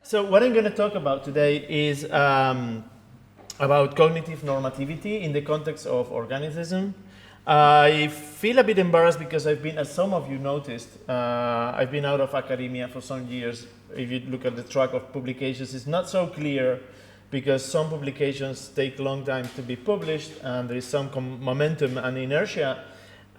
So what I'm going to talk about today is about cognitive normativity in the context of organism. I feel a bit embarrassed because I've been, as some of you noticed, I've been out of academia for some years. If you look at the track of publications, it's not so clear because some publications take a long time to be published and there is some momentum and inertia.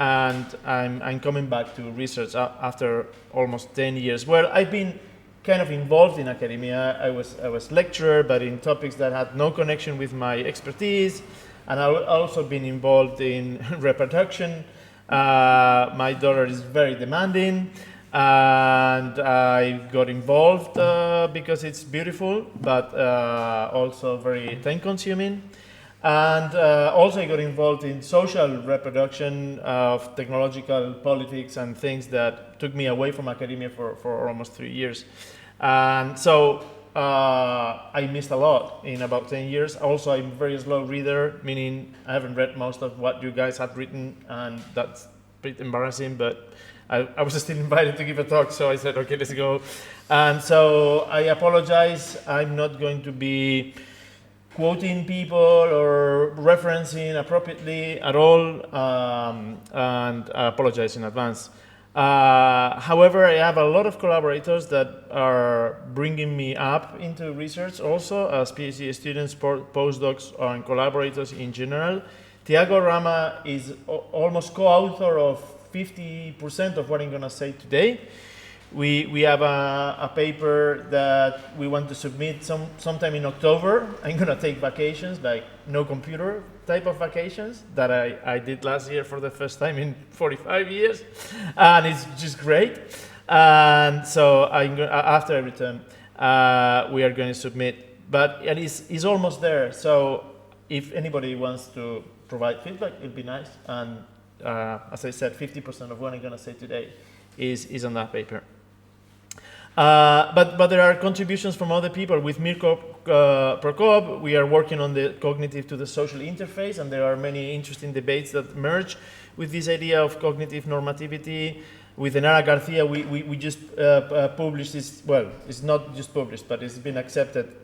And I'm coming back to research after almost 10 years. Well, I've been kind of involved in academia. I was lecturer, but in topics that had no connection with my expertise. And I've also been involved in reproduction. My daughter is very demanding. And I got involved because it's beautiful, but also very time-consuming. And also I got involved in social reproduction of technological politics and things that took me away from academia for almost 3 years. And so I missed a lot in about 10 years. Also, I'm a very slow reader, meaning I haven't read most of what you guys have written, and that's pretty embarrassing, but I was still invited to give a talk, so I said, okay, let's go. And so I apologize. I'm not going to be quoting people or referencing appropriately at all, and I apologize in advance. However, I have a lot of collaborators that are bringing me up into research also as PhD students, postdocs, and collaborators in general. Tiago Rama is almost co-author of 50% of what I'm going to say today. We have a paper that we want to submit sometime in October. I'm going to take vacations, like no computer type of vacations that I did last year for the first time in 45 years. And it's just great. And so after I return, we are going to submit. But it's almost there. So if anybody wants to provide feedback, it'd be nice. And as I said, 50% of what I'm going to say today is on that paper. But there are contributions from other people. With Mirko Prokop, we are working on the cognitive to the social interface, and there are many interesting debates that merge with this idea of cognitive normativity. With Enara Garcia, we just published this, well, it's not just published, but it's been accepted,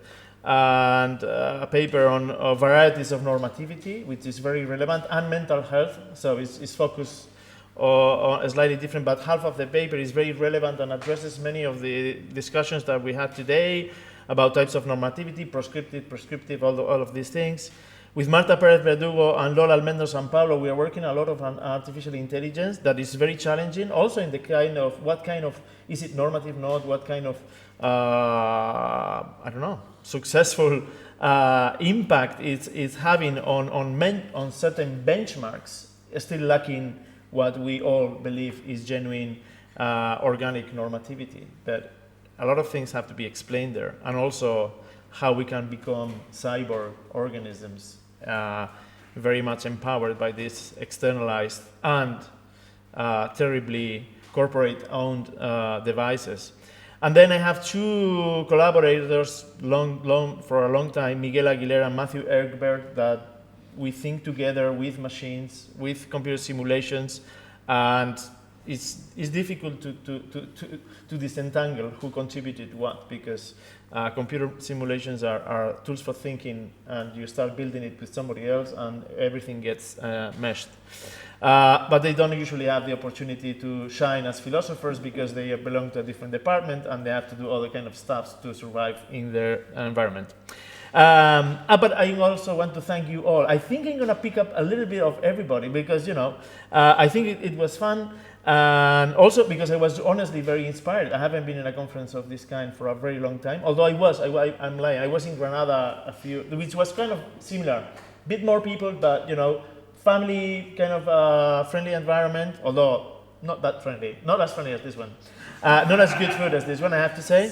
and a paper on varieties of normativity, which is very relevant, and mental health, so it's focused or slightly different, but half of the paper is very relevant and addresses many of the discussions that we had today about types of normativity, prescriptive, all of these things. With Marta Perez Verdugo and Lola Almendro San Paulo, we are working a lot on artificial intelligence that is very challenging, also in the kind of, what kind of, is it normative, not, what kind of, I don't know, successful impact it's having on certain benchmarks, still lacking what we all believe is genuine organic normativity. But a lot of things have to be explained there, and also how we can become cyborg organisms, very much empowered by these externalized and terribly corporate-owned devices. And then I have two collaborators for a long time, Miguel Aguilera and Matthew Erkberg, that we think together with machines, with computer simulations, and it's difficult to disentangle who contributed what, because computer simulations are tools for thinking, and you start building it with somebody else and everything gets meshed. But they don't usually have the opportunity to shine as philosophers because they belong to a different department and they have to do other kind of stuff to survive in their environment. But I also want to thank you all. I think I'm going to pick up a little bit of everybody because, you know, I think it was fun, and also because I was honestly very inspired. I haven't been in a conference of this kind for a very long time, although I'm lying. I was in Granada which was kind of similar. Bit more people, but, you know, family kind of friendly environment, although not that friendly, not as friendly as this one. Not as good food as this one, I have to say.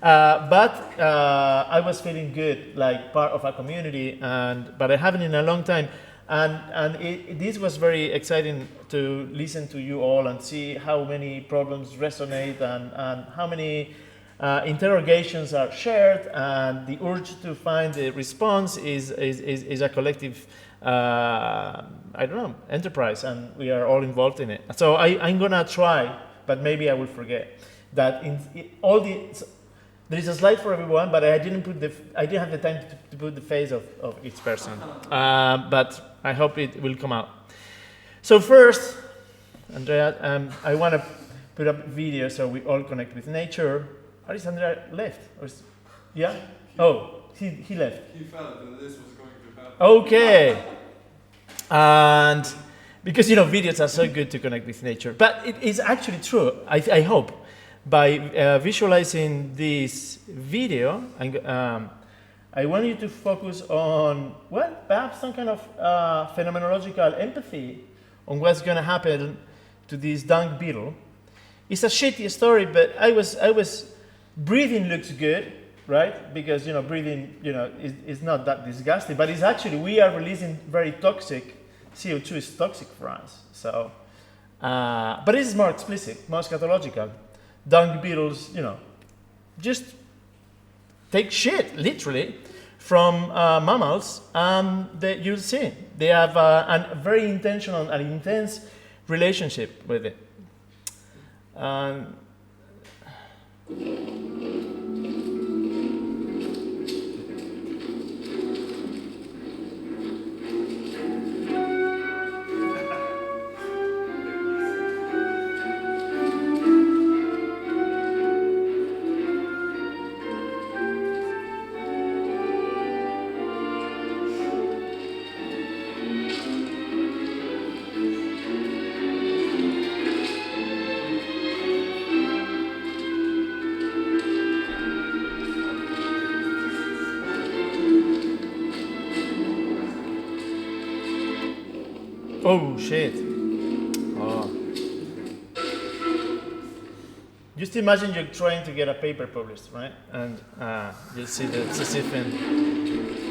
But I was feeling good, like part of a community, but I haven't in a long time. And this was very exciting to listen to you all and see how many problems resonate and how many interrogations are shared, and the urge to find a response is a collective, I don't know, enterprise, and we are all involved in it. So I'm gonna try, but maybe I will forget that in all There is a slide for everyone, but I didn't have the time to put the face of each person. But I hope it will come out. So first, Andrea, I want to put up a video so we all connect with nature. Or is Andrea left? Yeah? Oh, he left. He felt that this was going to happen. Okay. And because, videos are so good to connect with nature. But it is actually true, I hope. By visualizing this video, I want you to focus on, well, perhaps some kind of phenomenological empathy on what's going to happen to this dung beetle. It's a shitty story, but breathing looks good, right? Because, breathing, is not that disgusting, but it's actually, we are releasing very toxic, CO2 is toxic for us. So, but it is more explicit, more scatological. Dung beetles, just take shit, literally, from mammals, you'll see. They have a very intentional and intense relationship with it. Oh, shit. Oh. Just imagine you're trying to get a paper published, right? And you'll see the Sisyphean.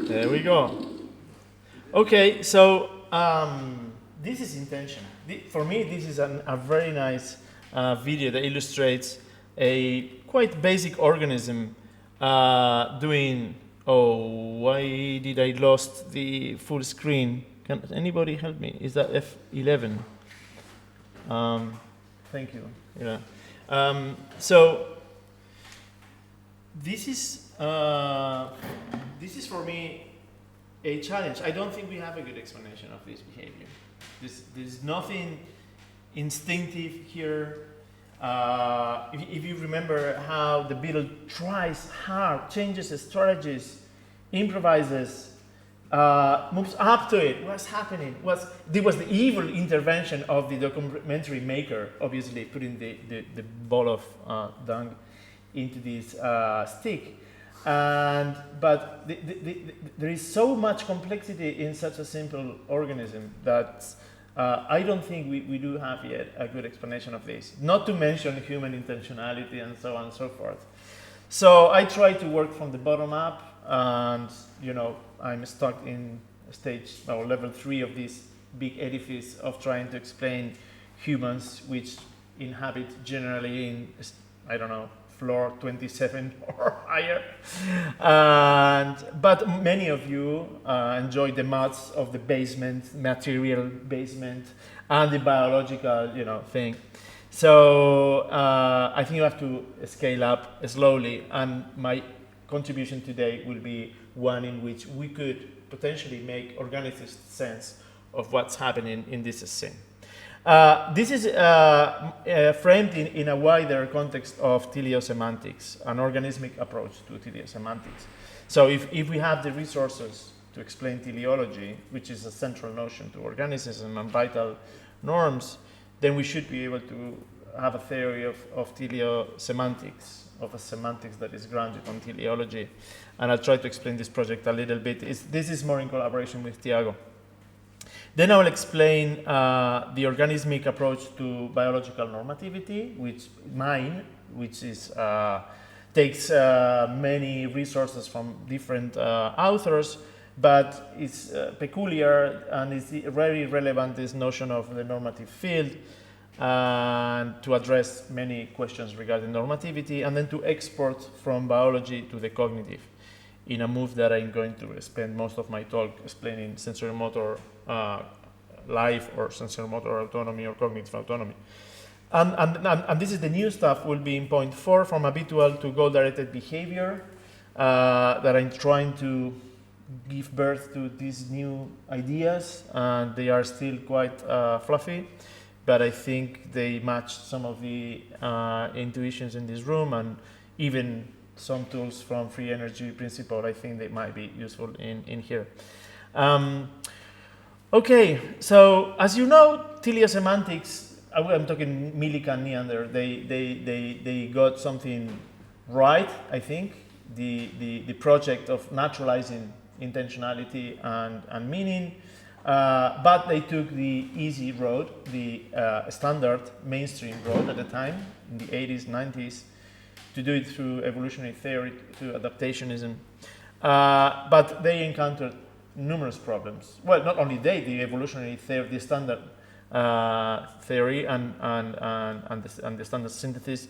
There we go. Okay, so this is intention. For me, this is a very nice video that illustrates a quite basic organism doing. Oh, why did I lost the full screen? Can anybody help me? Is that F11? Thank you. Yeah. So this is for me a challenge. I don't think we have a good explanation of this behavior. There's nothing instinctive here. If you remember how the beetle tries hard, changes its strategies, improvises, moves up to it. What's happening? There was the evil intervention of the documentary maker, obviously putting the ball of dung into this stick. But there is so much complexity in such a simple organism that I don't think we do have yet a good explanation of this. Not to mention human intentionality and so on and so forth. So I try to work from the bottom up, and I'm stuck in stage or level 3 of this big edifice of trying to explain humans, which inhabit generally in, I don't know, floor 27 or higher. But many of you enjoy the maths of the basement, material basement, and the biological, thing. So I think you have to scale up slowly, and my contribution today will be one in which we could potentially make organicist sense of what's happening in this scene. This is framed in a wider context of teleosemantics, an organismic approach to teleosemantics. So if we have the resources to explain teleology, which is a central notion to organicism and vital norms, then we should be able to have a theory of teleosemantics, of a semantics that is grounded on teleology. And I'll try to explain this project a little bit. This is more in collaboration with Tiago. Then I will explain the organismic approach to biological normativity, which is takes many resources from different authors, but it's peculiar and it's very relevant, this notion of the normative field, and to address many questions regarding normativity, and then to export from biology to the cognitive, in a move that I'm going to spend most of my talk explaining sensorimotor life, or sensorimotor autonomy, or cognitive autonomy. And this is the new stuff, will be in point 4, from habitual to goal-directed behavior, that I'm trying to give birth to these new ideas, and they are still quite fluffy, but I think they match some of the intuitions in this room, and even some tools from free energy principle. I think they might be useful in here. Okay, so as you know, teleosemantics, I'm talking Milik and Neander, they got something right, I think, the project of naturalizing intentionality and meaning, but they took the easy road, the standard mainstream road at the time, in the 80s, 90s, to do it through evolutionary theory, to adaptationism. But they encountered numerous problems. Well, not only the evolutionary theory, the standard theory and the standard synthesis,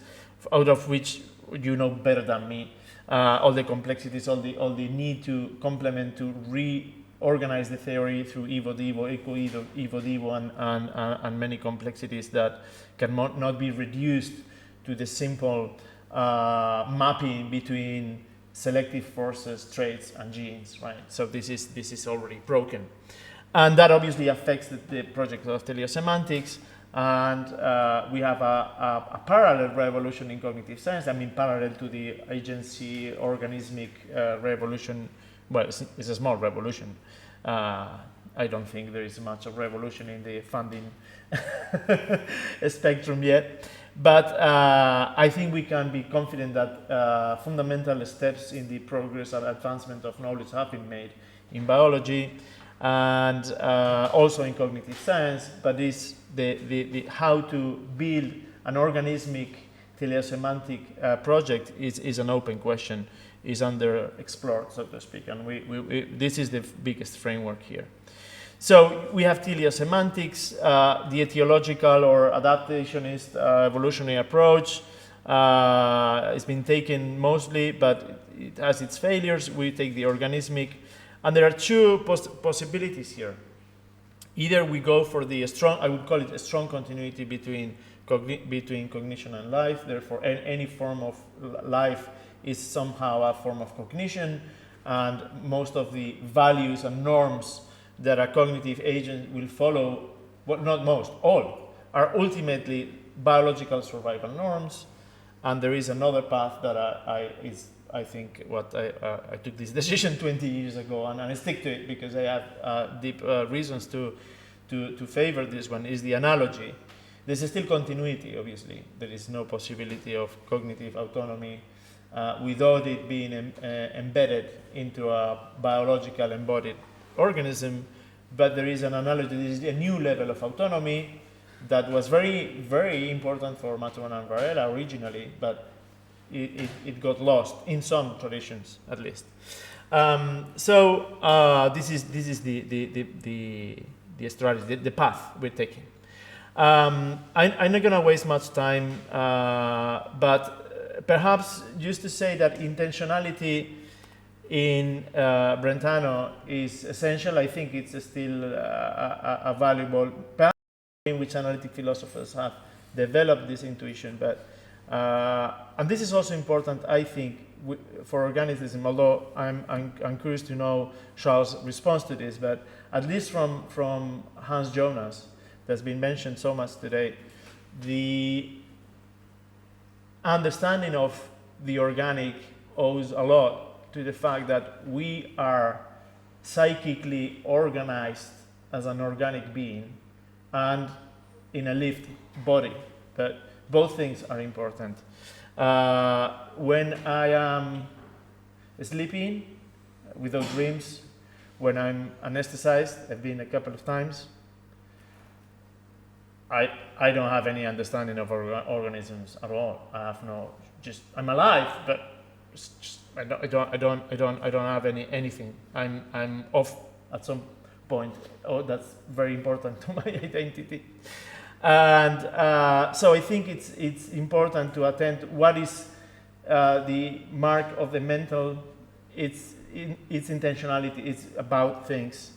out of which you know better than me, all the complexities, all the need to complement, to reorganize the theory through evo-devo, eco-evo-devo, and many complexities that cannot be reduced to the simple mapping between selective forces, traits, and genes, right? So this is already broken, and that obviously affects the project of teleosemantics. And we have a parallel revolution in cognitive science. I mean, parallel to the agency organismic revolution. Well, it's a small revolution. I don't think there is much of revolution in the funding spectrum yet. But I think we can be confident that fundamental steps in the progress and advancement of knowledge have been made in biology and also in cognitive science. But this the how to build an organismic teleosemantic project is an open question, is underexplored, so to speak, and this is the biggest framework here. So we have teleosemantics, the etiological or adaptationist evolutionary approach. It's been taken mostly, but it has its failures. We take the organismic, and there are two possibilities here. Either we go for the strong, I would call it a strong continuity between cognition and life. Therefore, any form of life is somehow a form of cognition, and most of the values and norms that a cognitive agent will follow, well, not most, all, are ultimately biological survival norms. And there is another path that I think what I took this decision 20 years ago, and I stick to it because I have deep reasons to favor this one, is the analogy. There's still continuity, obviously. There is no possibility of cognitive autonomy without it being embedded into a biological embodied organism, but there is an analogy. There is a new level of autonomy that was very, very important for Maturana and Varela originally, but it got lost in some traditions, at least. This is the strategy, the path we're taking. I'm not going to waste much time, but perhaps just to say that intentionality in Brentano is essential. I think it's still a valuable path in which analytic philosophers have developed this intuition. But and this is also important, I think, for organism. Although I'm curious to know Charles' response to this, but at least from Hans Jonas, that's been mentioned so much today, the understanding of the organic owes a lot to the fact that we are psychically organized as an organic being and in a lived body. But both things are important. When I am sleeping without dreams, when I'm anesthetized, I've been a couple of times, I don't have any understanding of organisms at all. I have no, I'm alive, but I don't have anything. I'm off at some point. Oh, that's very important to my identity. And so I think it's important to attend what is the mark of the mental. It's intentionality. It's about things.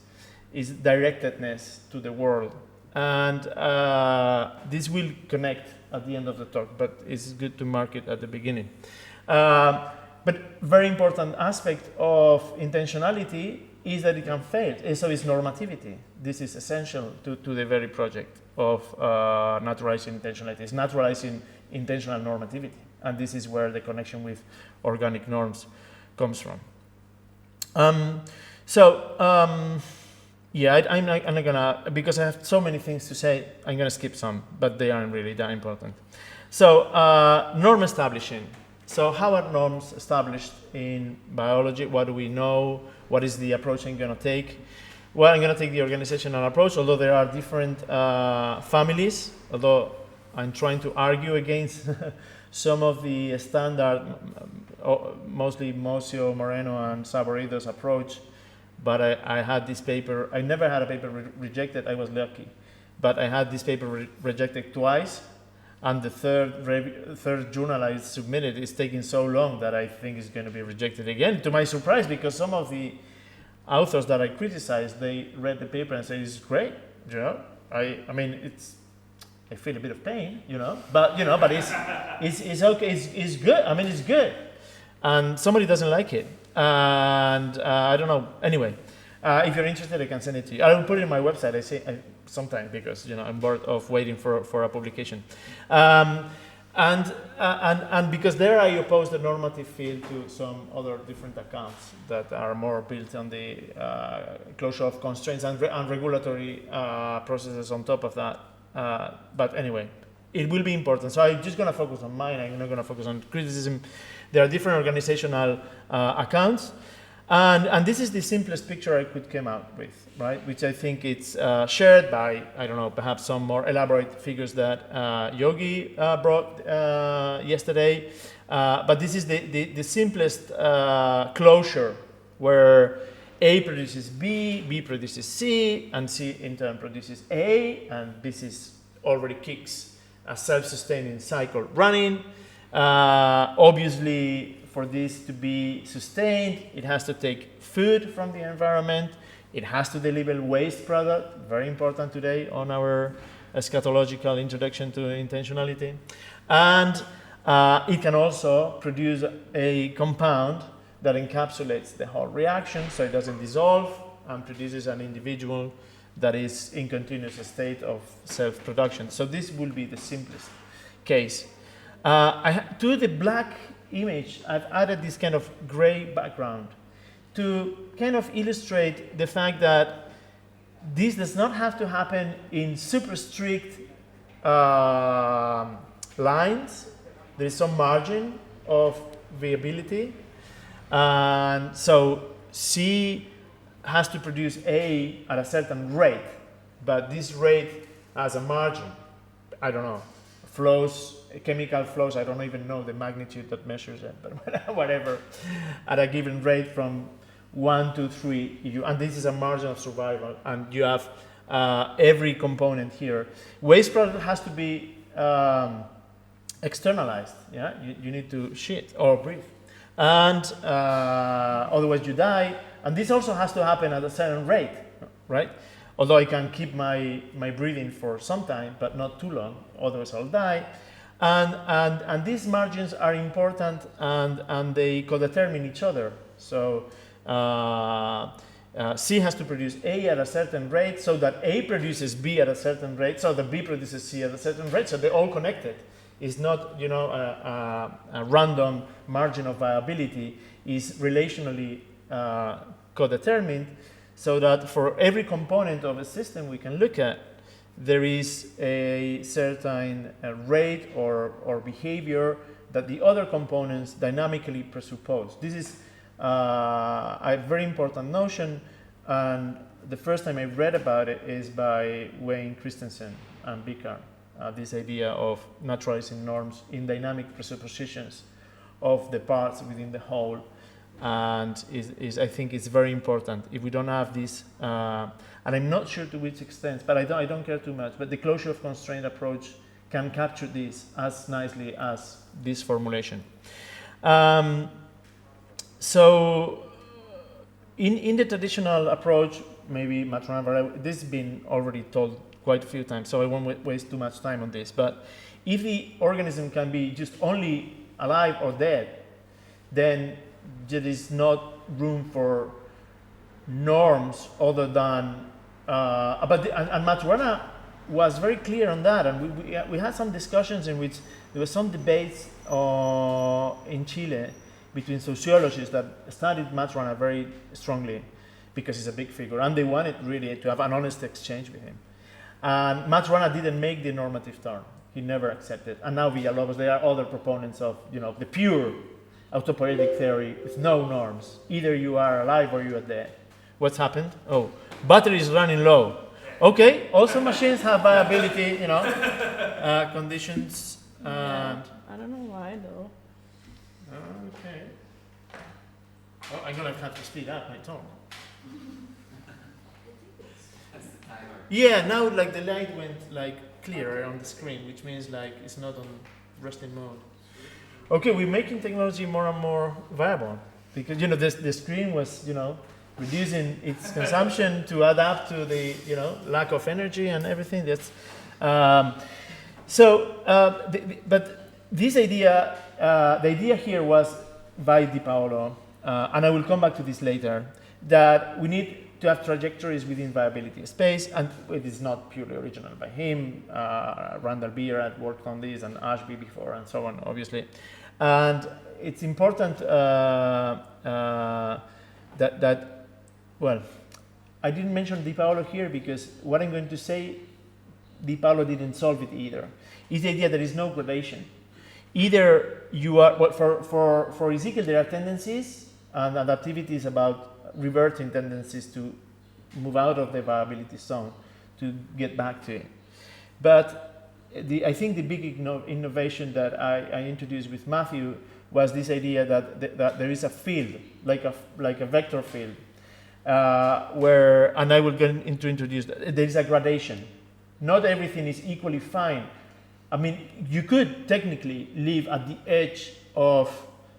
It's directedness to the world. And this will connect at the end of the talk, but it's good to mark it at the beginning. But very important aspect of intentionality is that it can fail. So is normativity. This is essential to the very project of naturalizing intentionality. It's naturalizing intentional normativity. And this is where the connection with organic norms comes from. Yeah, I'm not gonna, because I have so many things to say, I'm gonna skip some, but they aren't really that important. So, norm establishing. So how are norms established in biology? What do we know? What is the approach I'm gonna take? Well, I'm gonna take the organizational approach, although there are different families, although I'm trying to argue against some of the standard, mostly Mocio, Moreno, and Saborido's approach. But I had this paper, I never had a paper rejected, I was lucky. But I had this paper rejected twice, and the third journal I submitted is taking so long that I think it's going to be rejected again, to my surprise, because some of the authors that I criticized, they read the paper and said, it's great, you know. I mean, I feel a bit of pain, you know, but it's okay, it's good, I mean, it's good. And somebody doesn't like it. And I don't know. Anyway, if you're interested, I can send it to you. I will put it in my website. I say sometime because I'm bored of waiting for a publication, and because there I oppose the normative field to some other different accounts that are more built on the closure of constraints and regulatory processes on top of that. But anyway, it will be important. So I'm just going to focus on mine. I'm not going to focus on criticism. There are different organizational accounts. And this is the simplest picture I could come out with, right? Which I think it's shared by, I don't know, perhaps some more elaborate figures that Yogi brought yesterday. But this is the simplest closure where A produces B, B produces C, and C in turn produces A, and this is already kicks a self-sustaining cycle running. Obviously, for this to be sustained, it has to take food from the environment. It has to deliver waste product, very important today on our eschatological introduction to intentionality. And it can also produce a compound that encapsulates the whole reaction so it doesn't dissolve and produces an individual that is in continuous state of self-production. So this will be the simplest case. To the black image, I've added this kind of gray background to kind of illustrate the fact that this does not have to happen in super strict lines. There is some margin of viability. And so C has to produce A at a certain rate, but this rate has a margin. I don't know, flows, chemical flows, I don't even know the magnitude that measures it, but whatever, at a given rate from 1, 2, 3, and this is a margin of survival, and you have every component here. Waste product has to be externalized. Yeah, you need to shit or breathe, and otherwise you die. And this also has to happen at a certain rate, right? Although I can keep my breathing for some time, but not too long, otherwise I'll die. And these margins are important, and they co-determine each other. So C has to produce A at a certain rate, so that A produces B at a certain rate, so that B produces C at a certain rate. So they're all connected. It's not, you know, a random margin of viability. Is relationally co-determined, so that for every component of a system we can look at, there is a certain rate or behavior that the other components dynamically presuppose. This is a very important notion, and the first time I read about it is by Wayne Christensen and Bicard, this idea of naturalizing norms in dynamic presuppositions of the parts within the whole, and I think it's very important. If we don't have this, and I'm not sure to which extent, but I don't care too much, but the closure of constraint approach can capture this as nicely as this formulation. So in the traditional approach, maybe Maturana, this has been already told quite a few times, so I won't waste too much time on this, but if the organism can be just only alive or dead, then there is not room for norms other than, and Maturana was very clear on that, and we had some discussions in which there were some debates in Chile between sociologists that studied Maturana very strongly because he's a big figure, and they wanted really to have an honest exchange with him. And Maturana didn't make the normative turn. He never accepted. And now Villalobos, there are other proponents of, you know, the pure autopoietic theory with no norms. Either you are alive or you are dead. What's happened? Oh, battery is running low. Okay, also machines have viability, you know, conditions. And I don't know why though. Okay. Oh, I'm gonna have to speed up my tone. Yeah, now like the light went like clearer on the screen, which means like it's not on resting mode. Okay, we're making technology more and more viable because, you know, the screen was, you know, reducing its consumption to adapt to the, you know, lack of energy and everything. That's but this idea, the idea here was by Di Paolo, and I will come back to this later, that we need to have trajectories within viability space, and it is not purely original by him. Randall Beer had worked on this, and Ashby before, and so on, obviously. And it's important well, I didn't mention Di Paolo here because what I'm going to say, Di Paolo didn't solve it either. It's the idea there is no gradation. Either you are, well, for Ezekiel, there are tendencies, and adaptivity is about reverting tendencies to move out of the viability zone to get back to it. But I think the big innovation that I introduced with Matthew was this idea that there is a field, like a vector field, where, and I will get into introduce that, there is a gradation. Not everything is equally fine. I mean, you could technically live at the edge of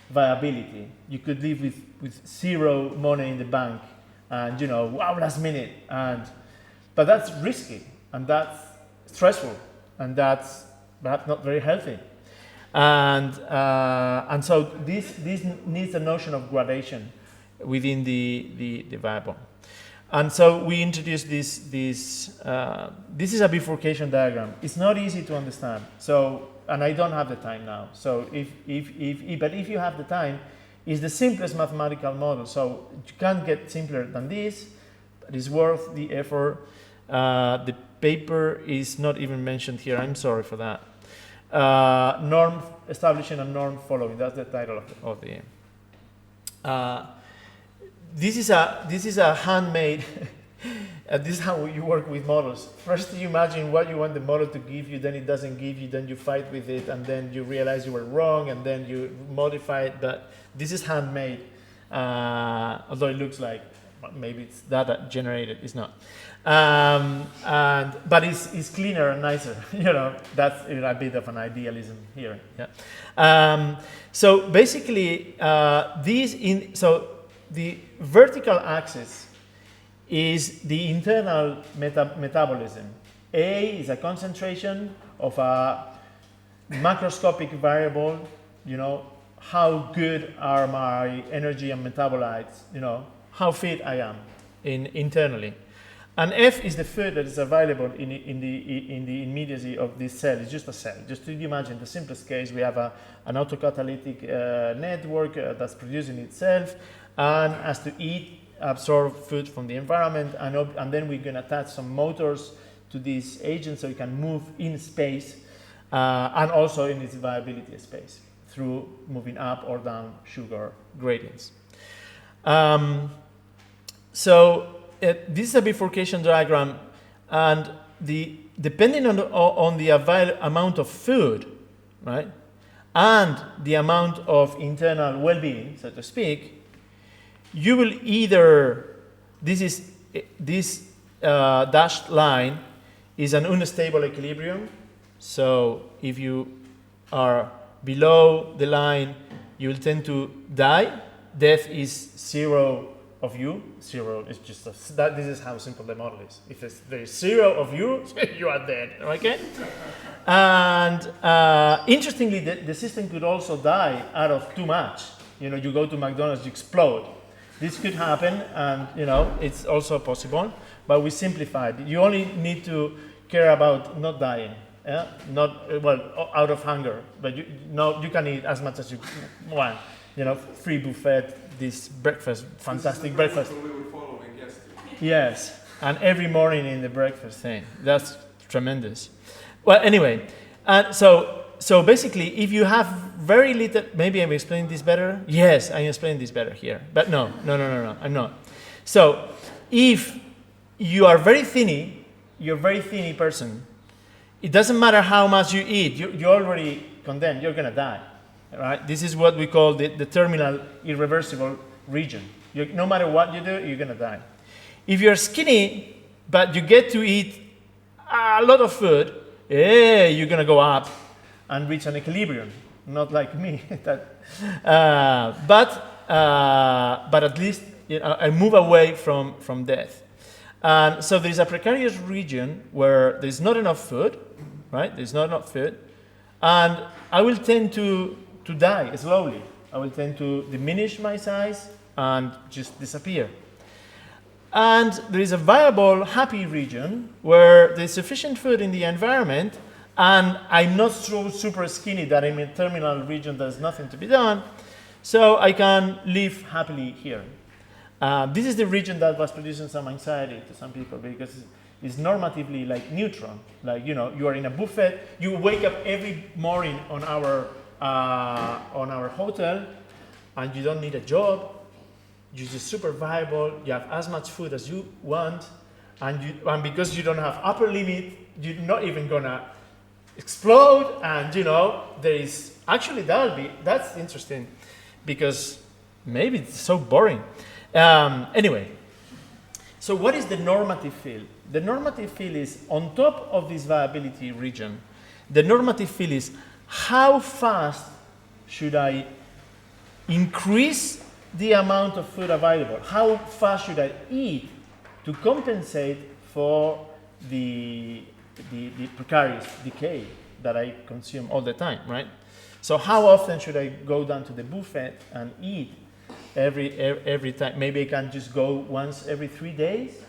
viability. You could live with zero money in the bank, and, you know, wow, last minute, but that's risky, and that's stressful, and that's perhaps not very healthy, and so this needs a notion of gradation within the viable. And so we introduced this is a bifurcation diagram. It's not easy to understand. So, and I don't have the time now. So but if you have the time, it's the simplest mathematical model. So you can't get simpler than this, but it's worth the effort. The paper is not even mentioned here. I'm sorry for that. Norm establishing and norm following. That's the title of the This is a handmade. This is how you work with models. First, you imagine what you want the model to give you, then it doesn't give you, then you fight with it, and then you realize you were wrong, and then you modify it. But this is handmade, although it looks like maybe it's data generated, it's not. But it's cleaner and nicer. That's a bit of an idealism here. Yeah. So basically, the vertical axis is the internal metabolism. A is a concentration of a macroscopic variable. How good are my energy and metabolites? How fit I am internally. And F is the food that is available in the immediacy of this cell. It's just a cell. Just to imagine the simplest case, we have an autocatalytic network that's producing itself and has to absorb food from the environment, and then we're going to attach some motors to this agent so it can move in space and also in its viability space through moving up or down sugar gradients. This is a bifurcation diagram, and depending on the amount of food, right, and the amount of internal well-being, so to speak, you will either this dashed line is an unstable equilibrium. So if you are below the line, you will tend to die. Death is zero of you. Zero is just this is how simple the model is. If there is zero of you, you are dead. Okay. And interestingly, the system could also die out of too much. You go to McDonald's, you explode. This could happen, and it's also possible. But we simplified. You only need to care about not dying. Yeah? Not out of hunger, but you can eat as much as you want. Free buffet, this breakfast, fantastic breakfast. We were following yesterday. Yes, and every morning in the breakfast thing. That's tremendous. Well, anyway, so basically, if you have very little, maybe I'm explaining this better. Yes, I'm explaining this better here, but no, I'm not. So, if you are very thinny, you're a very thinny person. It doesn't matter how much you eat, you're already condemned, you're going to die. Right? This is what we call the terminal irreversible region. No matter what you do, you're going to die. If you're skinny, but you get to eat a lot of food, you're going to go up and reach an equilibrium. Not like me. But at least I move away from death. And so there's a precarious region where there's not enough food, right? There's not enough food. And I will tend to die slowly. I will tend to diminish my size and just disappear. And there is a viable, happy region where there's sufficient food in the environment, and I'm not so super skinny that I'm in a terminal region there's nothing to be done, so I can live happily here. This is the region that was producing some anxiety to some people because it's normatively like neutral. Like, you are in a buffet, you wake up every morning on our hotel, and you don't need a job. You're just super viable. You have as much food as you want, and because you don't have upper limit, you're not even gonna explode. And there is actually that's interesting because maybe it's so boring. Anyway, so what is the normative field? The normative field is on top of this viability region. The normative field is how fast should I increase the amount of food available? How fast should I eat to compensate for the precarious decay that I consume all the time, right? So how often should I go down to the buffet and eat every time? Maybe I can just go once every 3 days.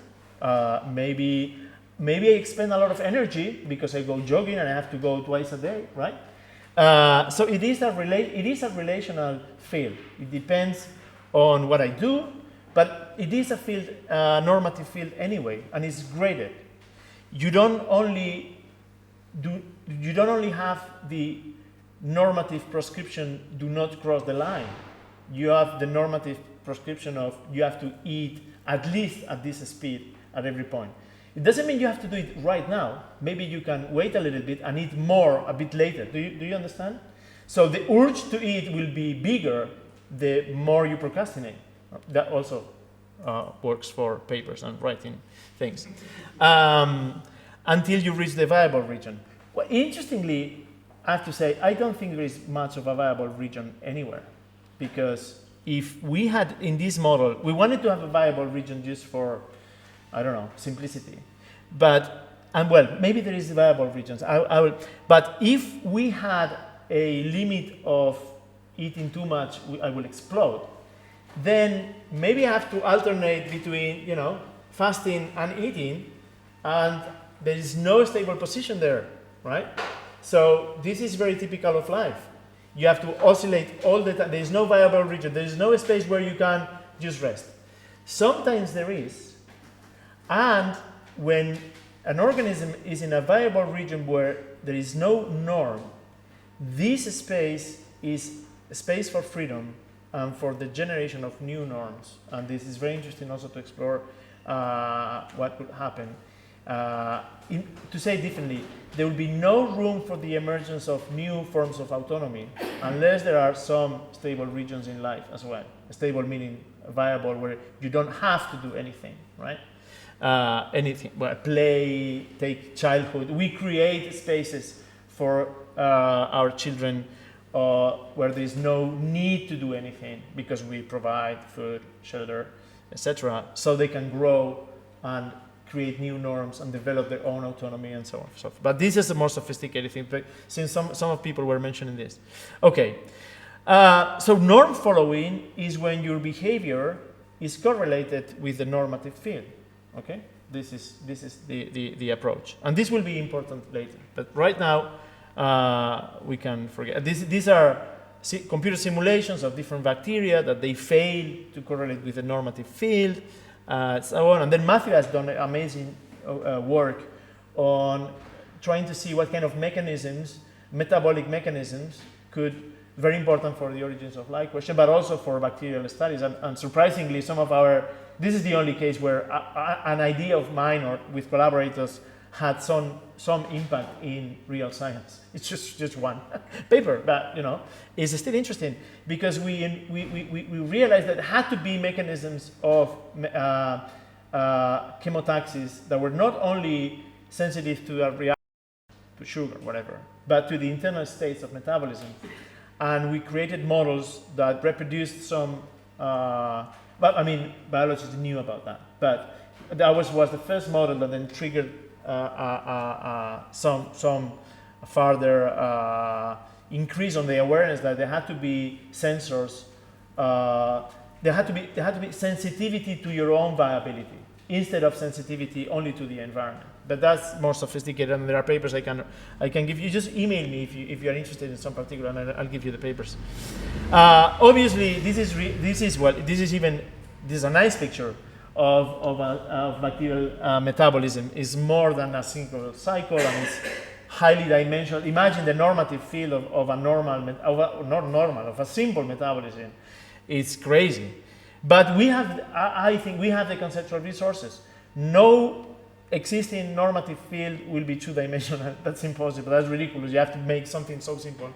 Maybe I expend a lot of energy because I go jogging and I have to go twice a day, right? So it is a relational field. It depends on what I do, but it is a field, normative field anyway, and it's graded. You don't only have the normative prescription, do not cross the line. You have the normative prescription of you have to eat at least at this speed at every point. It doesn't mean you have to do it right now. Maybe you can wait a little bit and eat more a bit later. Do you understand? So the urge to eat will be bigger the more you procrastinate. That also works for papers and writing things. Until you reach the viable region. Well, interestingly, I have to say, I don't think there is much of a viable region anywhere. Because if we had, in this model, we wanted to have a viable region just for, I don't know, simplicity. But, and well, maybe there is viable regions. But if we had a limit of eating too much, I will explode. Then maybe I have to alternate between, you know, fasting and eating, and there is no stable position there, right? So this is very typical of life. You have to oscillate all the time. There is no viable region. There is no space where you can just rest. Sometimes there is, and when an organism is in a viable region where there is no norm, this space is a space for freedom and for the generation of new norms. And this is very interesting also to explore what could happen. To say it differently, there will be no room for the emergence of new forms of autonomy unless there are some stable regions in life as well. Stable meaning viable, where you don't have to do anything, right? Anything, well, play, take childhood. We create spaces for our children where there is no need to do anything because we provide food, shelter, etc., so they can grow and create new norms and develop their own autonomy and so on and so forth. But this is a more sophisticated thing, but since some of people were mentioning this. Okay, so norm following is when your behavior is correlated with the normative field. Okay, this is the approach, and this will be important later. But right now, we can forget. These are computer simulations of different bacteria that they fail to correlate with the normative field, so on. And then Matthew has done amazing work on trying to see what kind of mechanisms, metabolic mechanisms, very important for the origins of life question, but also for bacterial studies. And surprisingly, this is the only case where an idea of mine or with collaborators had some impact in real science. It's just one paper, but you know, it's still interesting because we realized that there had to be mechanisms of chemotaxis that were not only sensitive to a reaction to sugar, whatever, but to the internal states of metabolism. And we created models that reproduced some. But I mean, biologists knew about that, but that was the first model that then triggered some further increase on the awareness that there had to be sensors. There had to be sensitivity to your own viability instead of sensitivity only to the environment. But that's more sophisticated, and there are papers I can give you. Just email me if you are interested in some particular, and I'll give you the papers. Obviously, this is a nice picture of bacterial metabolism. Is more than a single cycle, and it's highly dimensional. Imagine the normative field of a simple metabolism. It's crazy, but I think we have the conceptual resources. No existing normative field will be two-dimensional. That's impossible. That's ridiculous. You have to make something so simple.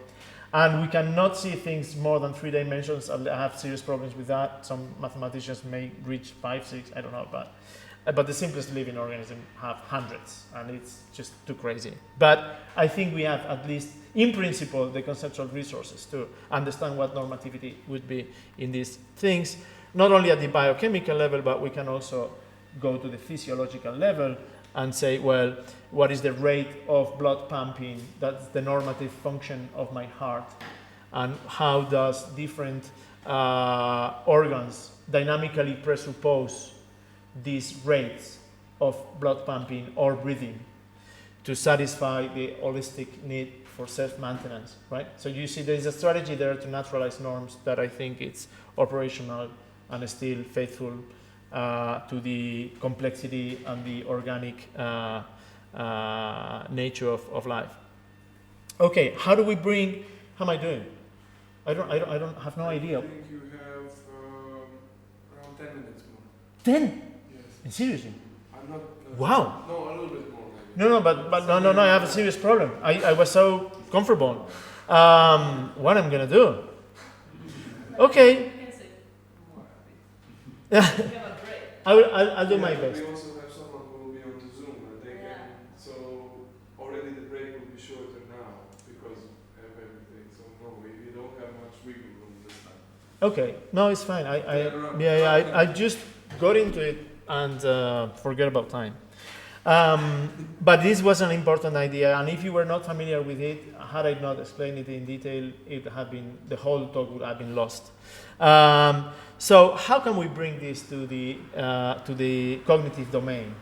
And we cannot see things more than 3 dimensions. I have serious problems with that. Some mathematicians may reach 5, 6, I don't know. But the simplest living organisms have hundreds, and it's just too crazy. But I think we have, at least in principle, the conceptual resources to understand what normativity would be in these things, not only at the biochemical level, but we can also go to the physiological level and say, well, what is the rate of blood pumping? That's the normative function of my heart. And how does different organs dynamically presuppose these rates of blood pumping or breathing to satisfy the holistic need for self-maintenance, right? So you see there's a strategy there to naturalize norms that I think it's operational and still faithful to the complexity and the organic nature of life. Okay, how do we bring? How am I doing? I don't have no idea. I think you have around 10 minutes more. 10? Yes. Seriously? I'm not. Wow. No, a little bit more. Maybe. No, but no. I have a serious problem. I was so comfortable. What I'm gonna do? Okay. I'll do my Yeah, best. we also have someone who will be on the Zoom, and they can. So already the break will be shorter now because of everything. So no, we don't have much wiggle room this time. Okay, no, it's fine. I just got into it and forget about time. But this was an important idea, and if you were not familiar with it, had I not explained it in detail, the whole talk would have been lost. So how can we bring this to the cognitive domain?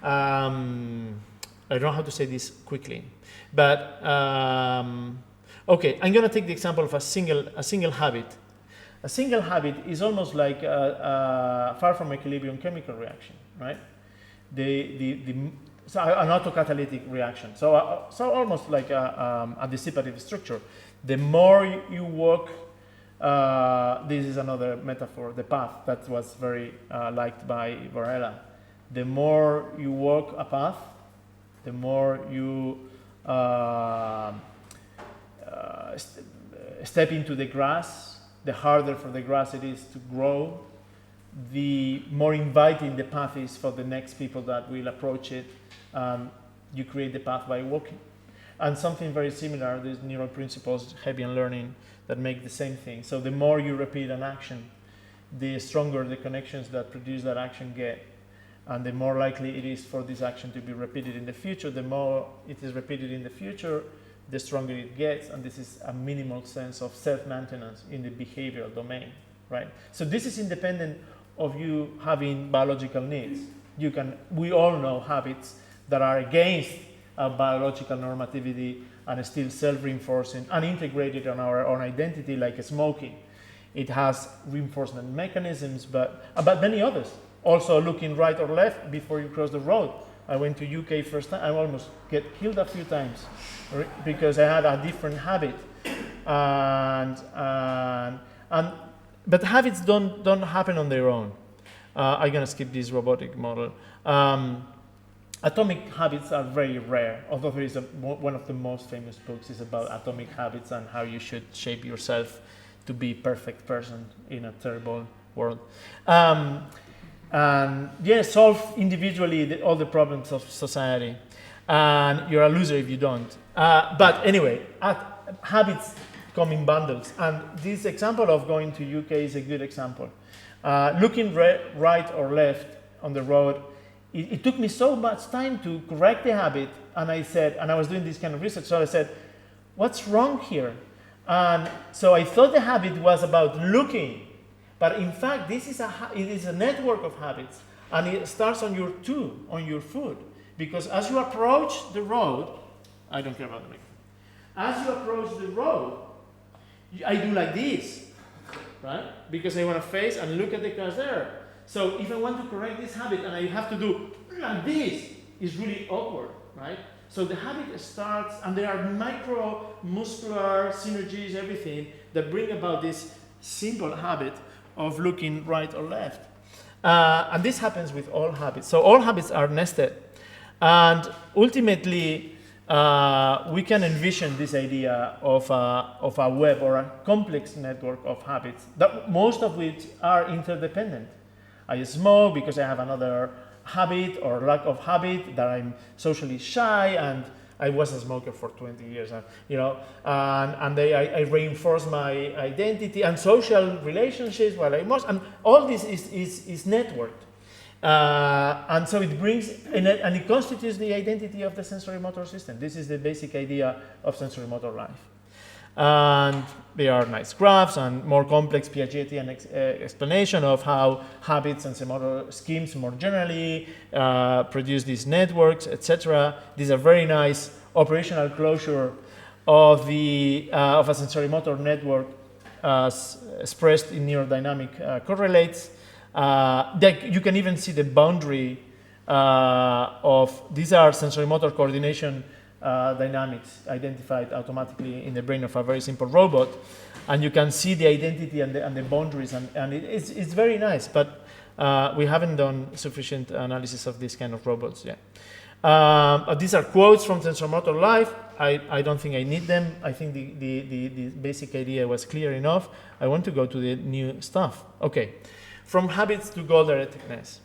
I don't know how to say this quickly, but okay, I'm going to take the example of a single habit. A single habit is almost like a far from equilibrium chemical reaction, right? So an autocatalytic reaction. So almost like a dissipative structure. The more you walk, this is another metaphor, the path that was very liked by Varela. The more you walk a path, the more you step into the grass, the harder for the grass it is to grow, the more inviting the path is for the next people that will approach it. You create the path by walking. And something very similar, these neural principles, Hebbian learning, that make the same thing. So the more you repeat an action, the stronger the connections that produce that action get. And the more likely it is for this action to be repeated in the future. The more it is repeated in the future, the stronger it gets. And this is a minimal sense of self-maintenance in the behavioral domain, right? So this is independent of you having biological needs. We all know habits that are against biological normativity and still self-reinforcing and integrated on our own identity, like smoking. It has reinforcement mechanisms, but many others. Also looking right or left before you cross the road. I went to UK first time, I almost get killed a few times because I had a different habit. But habits don't happen on their own. I'm gonna skip this robotic model. Atomic habits are very rare, although there is one of the most famous books is about atomic habits and how you should shape yourself to be a perfect person in a terrible world. And solve individually all the problems of society. And you're a loser if you don't. But anyway, habits come in bundles. And this example of going to UK is a good example. Looking right or left on the road, it took me so much time to correct the habit. And I was doing this kind of research, so I said, what's wrong here? And so I thought the habit was about looking. But in fact, it is a network of habits. And it starts on your foot. Because as you approach the road, I don't care about the microphone. As you approach the road, I do like this, right? Because I want to face and look at the cars there. So if I want to correct this habit and I have to do like this, it's really awkward, right? So the habit starts, and there are micro-muscular synergies, everything, that bring about this simple habit of looking right or left. And this happens with all habits. So all habits are nested. And ultimately, we can envision this idea of a web or a complex network of habits, that most of which are interdependent. I smoke because I have another habit or lack of habit, that I'm socially shy, and I was a smoker for 20 years, and I reinforce my identity and social relationships while I must, and all this is networked. And so it brings, and it constitutes the identity of the sensorimotor system. This is the basic idea of sensorimotor life. And there are nice graphs and more complex Piagetian explanation of how habits and sensorimotor schemes more generally produce these networks, etc. These are very nice operational closure of a sensorimotor network expressed in neurodynamic correlates. You can even see the boundary of these are sensorimotor coordination dynamics identified automatically in the brain of a very simple robot, and you can see the identity and the boundaries, and it's very nice, but we haven't done sufficient analysis of this kind of robots yet. These are quotes from Sensorimotor Life. I don't think I need them. I think the basic idea was clear enough. I want to go to the new stuff. Okay. from habits to goal-directedness.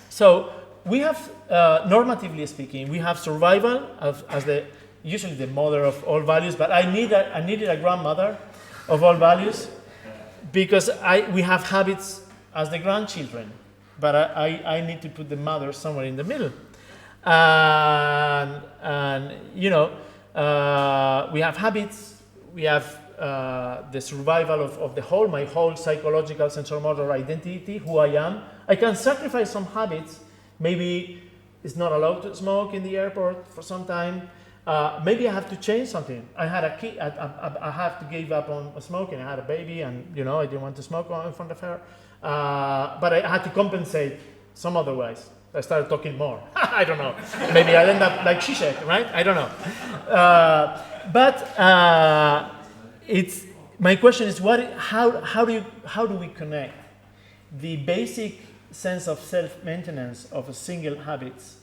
So we have, normatively speaking, we have survival as usually the mother of all values, but I needed a grandmother of all values because we have habits as the grandchildren, but I need to put the mother somewhere in the middle. And you know, we have habits, we have the survival of the whole, my whole psychological sensorimotor identity, who I am. I can sacrifice some habits. Maybe it's not allowed to smoke in the airport for some time. Maybe I have to change something. I had a kid, I have to give up on smoking. I had a baby and, you know, I didn't want to smoke in front of her. But I had to compensate some other ways. I started talking more. I don't know. Maybe I'll end up like Zizek, right? I don't know. My question is, how do we connect the basic sense of self-maintenance of a single habits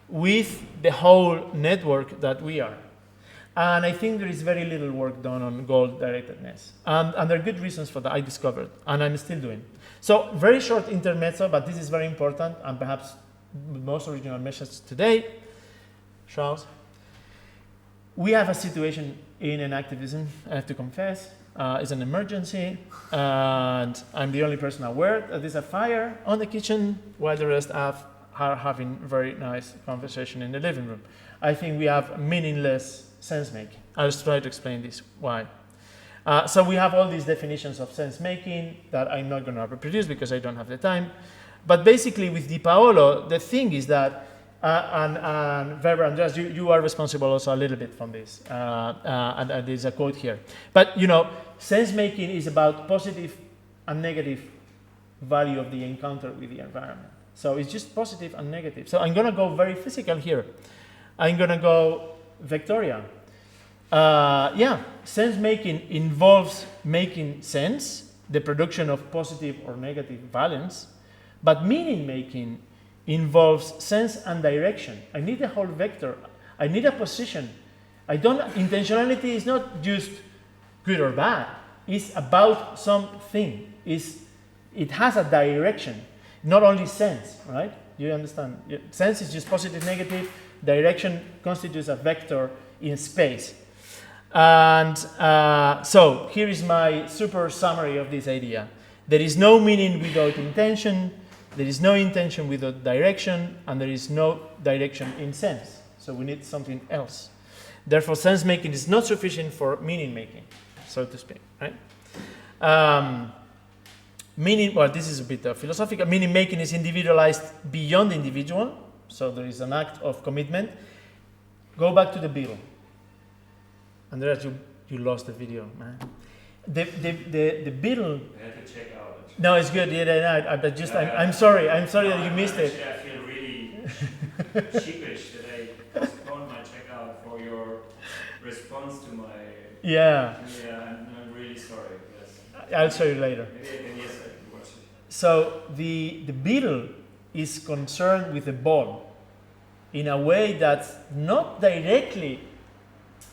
with the whole network that we are? And I think there is very little work done on goal-directedness. And there are good reasons for that, I discovered, and I'm still doing. So very short intermezzo, but this is very important, and perhaps the most original message today. Charles? We have a situation in activism, I have to confess. It's an emergency, and I'm the only person aware that there's a fire on the kitchen while the rest are having very nice conversation in the living room. I think we have meaningless sense-making. I'll try to explain this, why. So we have all these definitions of sense-making that I'm not going to reproduce because I don't have the time. But basically with Di Paolo, the thing is that, and Weber, Andreas, you are responsible also a little bit from this, and there's a quote here. But, you know, sense-making is about positive and negative value of the encounter with the environment. So it's just positive and negative. So I'm going to go very physical here. I'm going to go vectorial. Sense-making involves making sense, the production of positive or negative valence, but meaning-making involves sense and direction. I need a whole vector. I need a position. Intentionality is not just good or bad. It's about something. It has a direction, not only sense, right? You understand? Sense is just positive, negative. Direction constitutes a vector in space. And so here is my super summary of this idea. There is no meaning without intention. There is no intention without direction, and there is no direction in sense. So we need something else. Therefore, sense-making is not sufficient for meaning-making, so to speak, right? This is a bit philosophical. Meaning-making is individualized beyond the individual, so there is an act of commitment. Go back to the beetle. Andreas, you lost the video, man. The beetle. I had to check out. No, it's good. I'm sorry that you missed it. I feel really sheepish that I postponed my checkout for your response to my. Yeah. Yeah, I'm really sorry. Yes. I'll show you later. Maybe I can watch it. So the beetle is concerned with the ball in a way that's not directly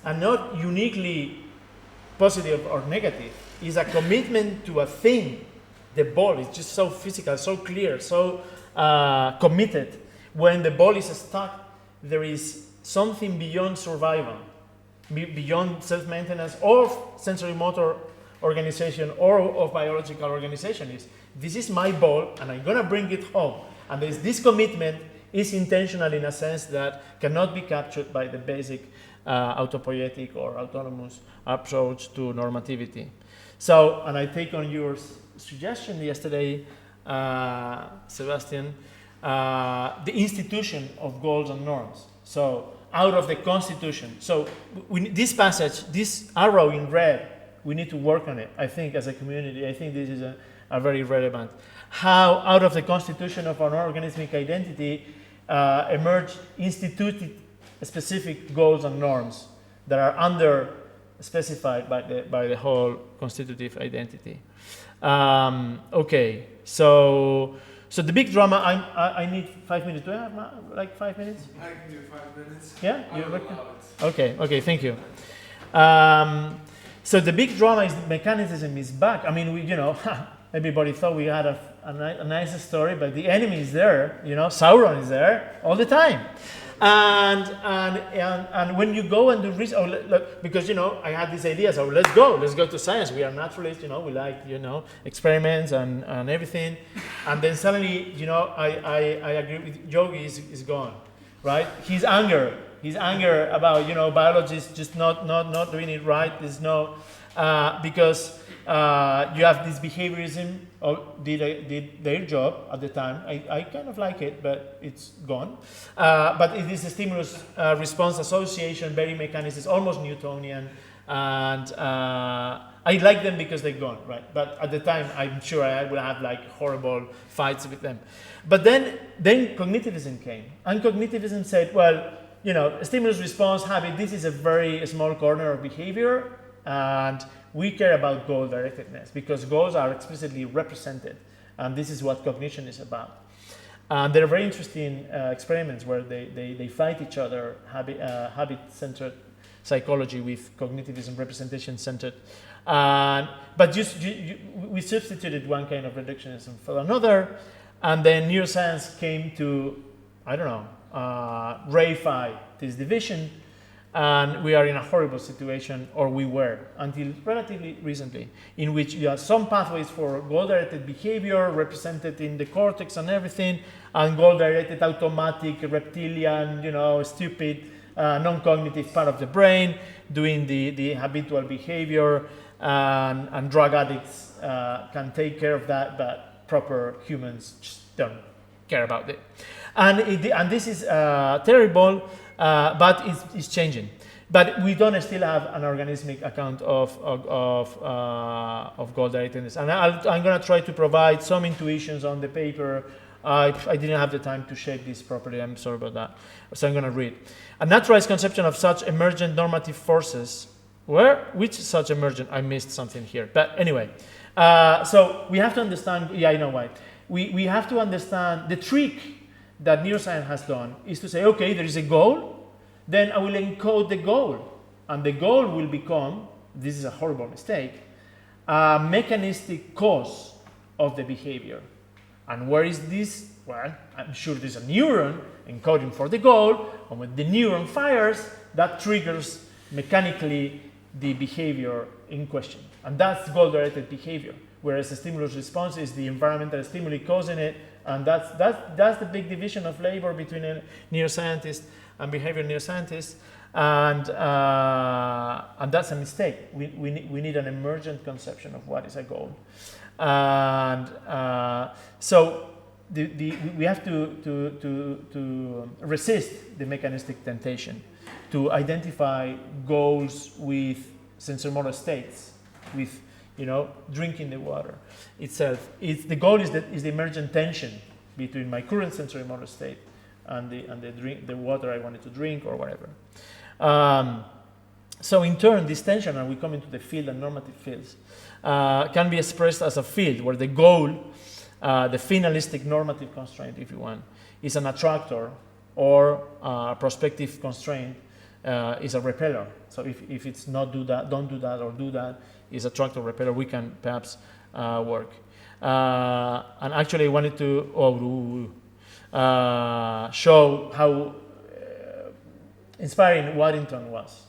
and not uniquely positive or negative. It's a commitment to a thing. The ball is just so physical, so clear, so committed. When the ball is stuck, there is something beyond survival, beyond self-maintenance or sensorimotor organization or of biological organization. This is my ball and I'm going to bring it home. And this commitment is intentional in a sense that cannot be captured by the basic autopoietic or autonomous approach to normativity. So, and I take on your suggestion yesterday, Sebastian, the institution of goals and norms. So, out of the Constitution. So, this passage, this arrow in red, we need to work on it, I think, as a community. I think this is a very relevant. How out of the Constitution of an organismic identity emerge instituted specific goals and norms that are specified by the whole constitutive identity. Okay, so the big drama. I need 5 minutes. Do I have like 5 minutes? I can do 5 minutes. Yeah, I will allow it. Okay, thank you. So the big drama is mechanism is back. I mean, everybody thought we had a nice story, but the enemy is there, Sauron is there all the time. And when you go and do research, because I had this idea, so let's go to science. We are naturalists, we like experiments and everything. And then suddenly, I agree with Yogi is gone, right? His anger about biology is just not doing it right. There's no because you have this behaviorism. Did their job at the time. I kind of like it, but it's gone. But it is a stimulus response association, very mechanisms, almost Newtonian, and I like them because they're gone, right? But at the time, I'm sure I would have like horrible fights with them. But then cognitivism came, and cognitivism said, well, stimulus response habit. This is a very small corner of behavior, and we care about goal directedness because goals are explicitly represented, and this is what cognition is about. And there are very interesting experiments where they fight each other, habit-centered psychology with cognitivism representation-centered. But we substituted one kind of reductionism for another, and then neuroscience came to, reify this division. And we are in a horrible situation, or we were, until relatively recently, in which you have some pathways for goal-directed behavior represented in the cortex and everything, and goal-directed automatic, reptilian, stupid, non-cognitive part of the brain doing the habitual behavior, and drug addicts can take care of that, but proper humans just don't care about it. And this is terrible. But it's changing. But we don't still have an organismic account of goal directedness. And I'm going to try to provide some intuitions on the paper. I didn't have the time to shape this properly. I'm sorry about that. So I'm going to read. A naturalized conception of such emergent normative forces. Which such emergent? I missed something here. But anyway, so we have to understand. Yeah, I know why. We have to understand the trick that neuroscience has done is to say, okay, there is a goal, then I will encode the goal. And the goal will become, this is a horrible mistake, a mechanistic cause of the behavior. And where is this? Well, I'm sure there's a neuron encoding for the goal, and when the neuron fires, that triggers mechanically the behavior in question. And that's goal-directed behavior, whereas the stimulus response is the environmental stimuli causing it. And that's the big division of labor between a neuroscientist and behavior neuroscientist, and that's a mistake. We need an emergent conception of what is a goal, and so we have to resist the mechanistic temptation to identify goals with sensorimotor states, with drinking the water itself. The goal is the emergent tension between my current sensorimotor state and the water I wanted to drink or whatever. So in turn, this tension, and we come into the field and normative fields, can be expressed as a field where the goal, the finalistic normative constraint, if you want, is an attractor, or a prospective constraint is a repeller. So if it's not don't do that, or do that, is attractor repeller, we can perhaps work. And actually I wanted to show how inspiring Waddington was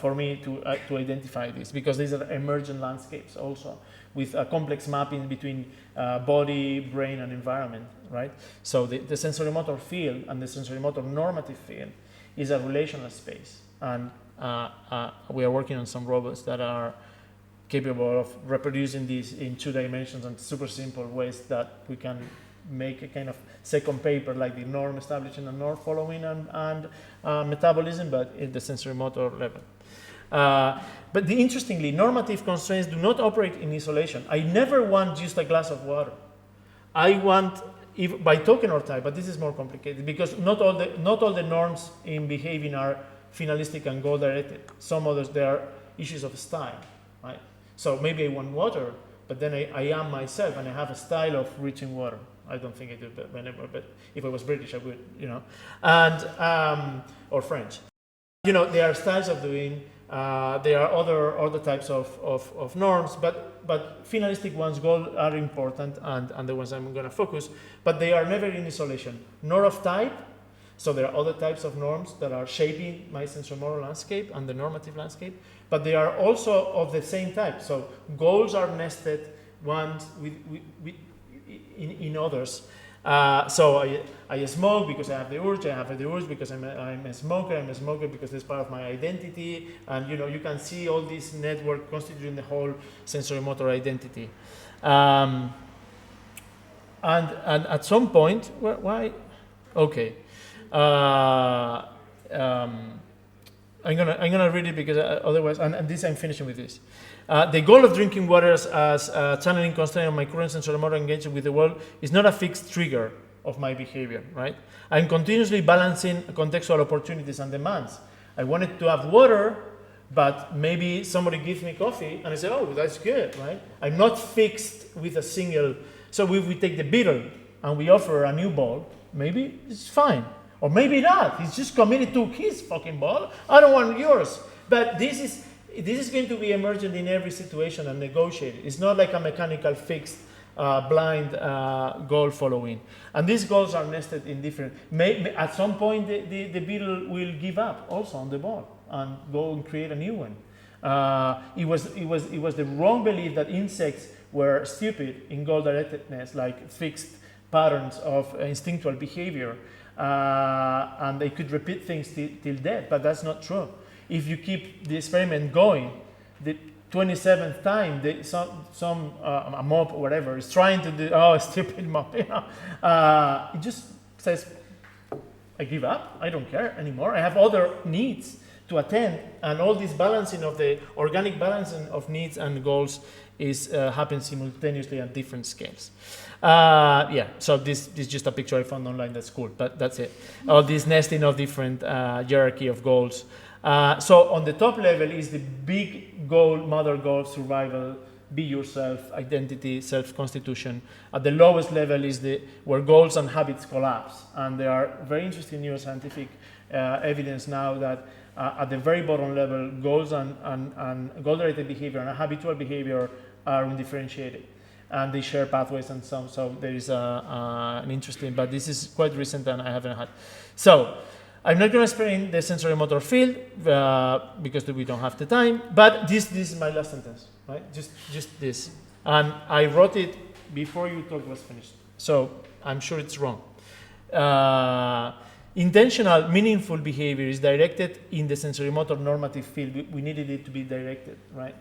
for me to identify this, because these are emergent landscapes also, with a complex mapping between body, brain, and environment, right? So the sensorimotor field and the sensorimotor normative field is a relational space, and we are working on some robots that are capable of reproducing these in 2 dimensions and super simple ways that we can make a kind of second paper like the norm establishing and norm following and metabolism, but at the sensorimotor level. But interestingly, normative constraints do not operate in isolation. I never want just a glass of water. I want, by token or type, but this is more complicated because not all the norms in behaving are finalistic and goal directed. Some others, there are issues of style, right? So maybe I want water, but then I am myself and I have a style of reaching water. I don't think I do that whenever, but if I was British, I would, and or French. There are styles of doing There are other types of norms, but finalistic ones are important and the ones I'm going to focus, but they are never in isolation, nor of type. So there are other types of norms that are shaping my sensorimotor landscape and the normative landscape, but they are also of the same type. So goals are nested ones in others. So I smoke because I have the urge. I have the urge because I'm a smoker. I'm a smoker because it's part of my identity. And you can see all this network constituting the whole sensorimotor identity. And at some point, why? Okay. I'm gonna read it because otherwise, and this I'm finishing with this. The goal of drinking water as channeling constraint of my current sensorimotor engagement with the world is not a fixed trigger of my behavior, right? I'm continuously balancing contextual opportunities and demands. I wanted to have water, but maybe somebody gives me coffee, and I say, oh, that's good, right? I'm not fixed with a single. So if we take the beetle and we offer a new ball, maybe it's fine. Or maybe not. He's just committed to his fucking ball. I don't want yours. But this is going to be emergent in every situation and negotiated. It's not like a mechanical fixed blind goal following. And these goals are nested in different. At some point, the beetle will give up also on the ball and go and create a new one. It was the wrong belief that insects were stupid in goal directedness, like fixed patterns of instinctual behavior. And they could repeat things till death, but that's not true. If you keep the experiment going, the 27th time, a mob or whatever is trying to do, stupid mob, it just says, I give up, I don't care anymore, I have other needs to attend, and all this balancing of the organic balancing of needs and goals happens simultaneously at different scales. So this is just a picture I found online, that's cool, but that's it. All this nesting of different hierarchy of goals. So on the top level is the big goal, mother goal, survival, be yourself, identity, self-constitution. At the lowest level is where goals and habits collapse. And there are very interesting neuroscientific evidence now that at the very bottom level, goals and goal-directed behavior and habitual behavior are undifferentiated. And they share pathways and so there is an interesting, but this is quite recent and I haven't had. So I'm not going to explain the sensorimotor field because we don't have the time, but this is my last sentence, right? Just this. And I wrote it before your talk was finished, so I'm sure it's wrong. Intentional, meaningful behavior is directed in the sensorimotor normative field. We needed it to be directed, right?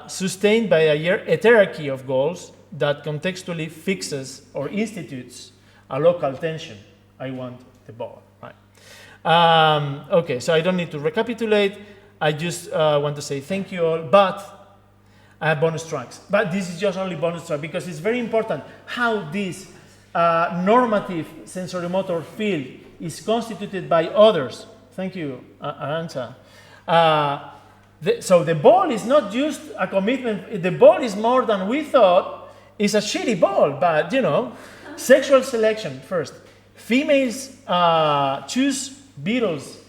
Sustained by a hierarchy of goals that contextually fixes or institutes a local tension. I want the ball, right? Okay, so I don't need to recapitulate. I just want to say thank you all, but I have bonus tracks. But this is just only bonus track because it's very important how this normative sensorimotor field is constituted by others. Thank you, Arantxa. So the ball is not just a commitment. The ball is more than we thought. It's a shitty ball, but sexual selection first. Females choose beetles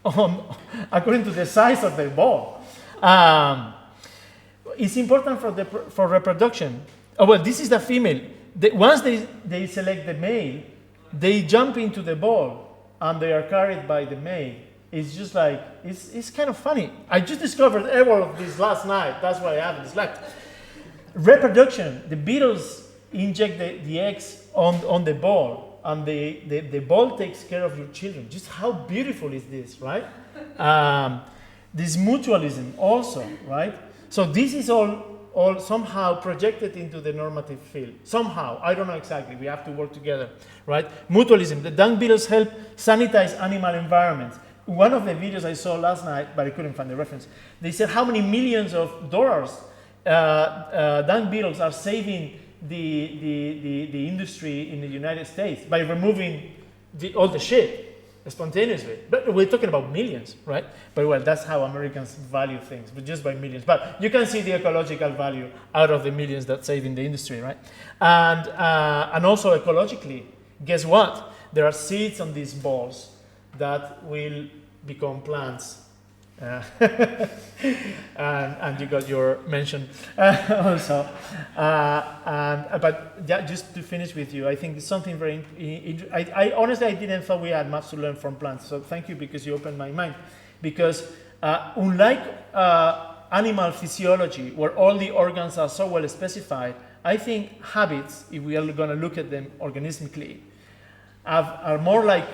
according to the size of their ball. It's important for reproduction. Oh well, this is the female. Once they select the male, they jump into the ball and they are carried by the male. It's just like, it's kind of funny. I just discovered all of this last night. That's why I haven't slept. Reproduction, the beetles inject the eggs on the ball, and the ball takes care of your children. Just how beautiful is this, right? This mutualism also, right? So this is all somehow projected into the normative field. Somehow, I don't know exactly, we have to work together, right? Mutualism, the dung beetles help sanitize animal environments. One of the videos I saw last night, but I couldn't find the reference, they said how many millions of dollars dung beetles are saving the industry in the United States by removing all the shit spontaneously. But we're talking about millions, right? But well, that's how Americans value things, but just by millions. But you can see the ecological value out of the millions that save in the industry, right? And also ecologically, guess what? There are seeds on these balls that will become plants and you got your mention also. But yeah, just to finish with you, I think it's something very. I honestly I didn't thought we had much to learn from plants. So thank you because you opened my mind. Because unlike animal physiology, where all the organs are so well specified, I think habits, if we are going to look at them organismically, are more like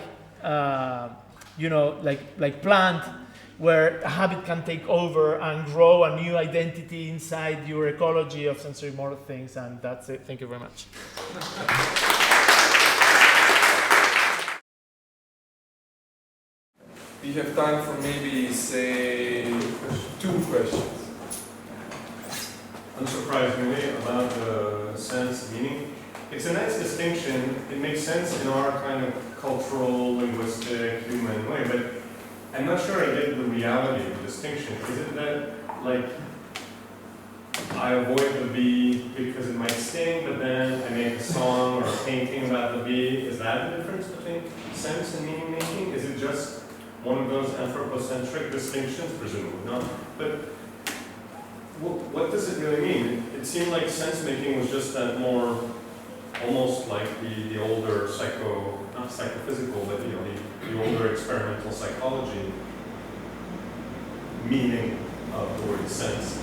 like plant, where a habit can take over and grow a new identity inside your ecology of sensorimotor things, and that's it. Thank you very much. We have time for maybe, say, 2 questions. Unsurprisingly, about the sense meaning. It's a nice distinction. It makes sense in our kind of cultural, linguistic, human way, but I'm not sure I get the reality of the distinction. Is it that, like, I avoid the bee because it might sting, but then I make a song or a painting about the bee? Is that the difference between sense and meaning making? Is it just one of those anthropocentric distinctions? Presumably not. But what does it really mean? It seemed like sense making was just that more, almost like the older not psychophysical, but the older experimental psychology meaning of the word sense.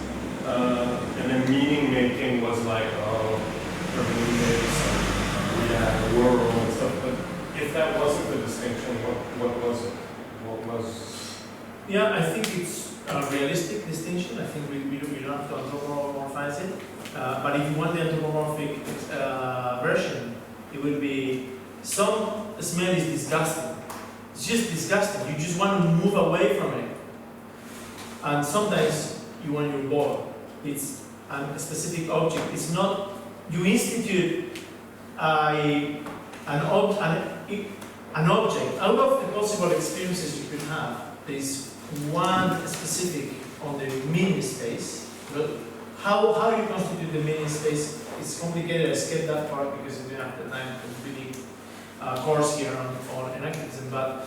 And then meaning making was like, hermeneutics, the world and stuff. But if that wasn't the distinction, what was it? What was? Yeah, I think it's a realistic distinction. I think we don't have to anthropomorphize it. But if you want the anthropomorphic version, it would be some smell is disgusting. It's just disgusting. You just want to move away from it. And sometimes when you're bored, it's a specific object. It's not, you institute an object. Out of the possible experiences you could have, there's one specific on the meaning space. But how you constitute the meaning space is complicated. I skipped that part because we didn't have the time to really course here on enactivism. But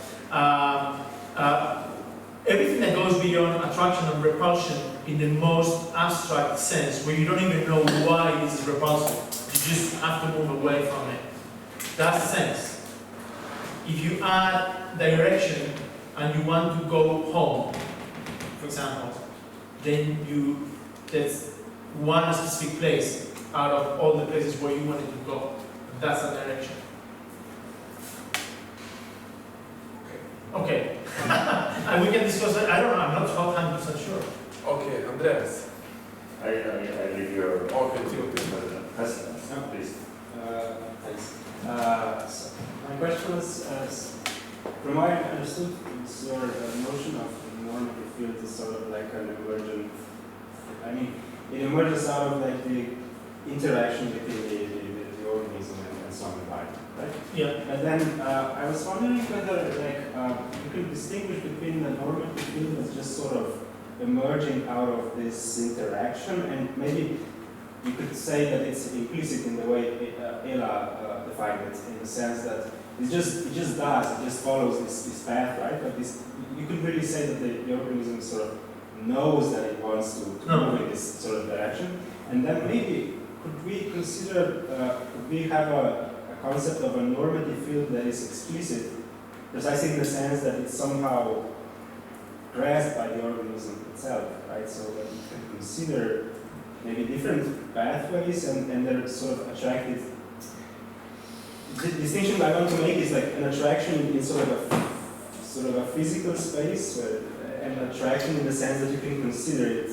everything that goes beyond attraction and repulsion in the most abstract sense, where you don't even know why this is repulsive, you just have to move away from it. That's sense. If you add direction and you want to go home, for example, then that's one specific place out of all the places where you wanted to go. That's a direction. Okay. And we can discuss it. I don't know, I'm not 100% sure. Okay, Andreas. I leave your Okay, Theo. precedence. No, please. Thanks. So my question is, from what I understood, it's your notion of the normative field is sort of like an emergent, it emerges out of like the interaction between the organism and some environment, right? Yeah. And then I was wondering whether you could distinguish between the normative field as just sort of emerging out of this interaction, and maybe you could say that it's implicit in the way Ela defined it, in the sense that it just follows this path, right? But you could really say that the organism sort of knows that it wants to move in this sort of direction. And then maybe could we consider, could we have a concept of a normative field that is explicit, precisely in the sense that it's somehow grasped by the organism itself, right? So that you can consider maybe different pathways and they're sort of attracted. The distinction I want to make is like an attraction in sort of a physical space, and attraction in the sense that you can consider it.